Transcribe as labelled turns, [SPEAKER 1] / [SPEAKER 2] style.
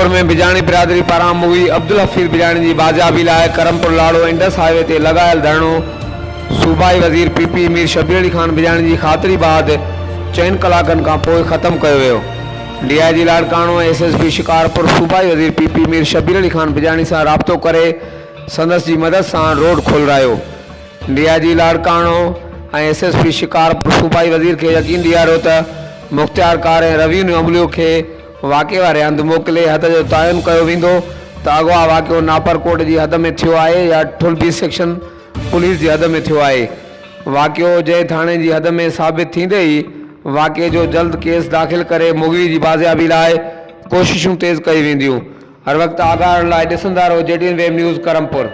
[SPEAKER 1] करमपुर में बिजाणी बिरादरी पारां मुगी अब्दुल हफीज़ बिजाणी की बाजियाबी लाइ करमपुर लाड़ो इंडस हाईवे ते लगायल धरणो सूबाई वज़ीर पीपी मीर शबीर अली खान बिजाणी की ख़ातिरी बाद 4 कलाकनि खां पोइ ख़त्म कयो वियो। डीआईजी लाड़काणो एसएसपी शिकारपुर सूबाई वज़ीर पीपी मीर शबीर अली खान बिजाणी सां राब्तो करे संदसि जी मदद सां रोड खोलायो। डीआईजी लाड़काणो ऐं एसएसपी शिकारपुर सूबाई वज़ीर के यकीन ॾियारियो त मुख़्तियार कार ऐं रेवेन्यू अमलियो के वाक़े वारे हंधि मोकिले हद जो तयन कयो वेंदो त अॻुवा वाक़ियो नापरकोट जी हद में थियो आहे या ठुल्बी सेक्शन पुलिस जी हद में थियो आहे। वाक़ियो जंहिं थाणे जी हद में साबित थींदे ई वाक़े जो जल्द केस दाख़िल करे मुगी जी बाज़ियाबी लाइ कोशिशूं तेज़ कई वेंदियूं। हर वक़्तु आगाह लाइ ॾिसंदा रहो JTN वेब न्यूज़ करमपुर।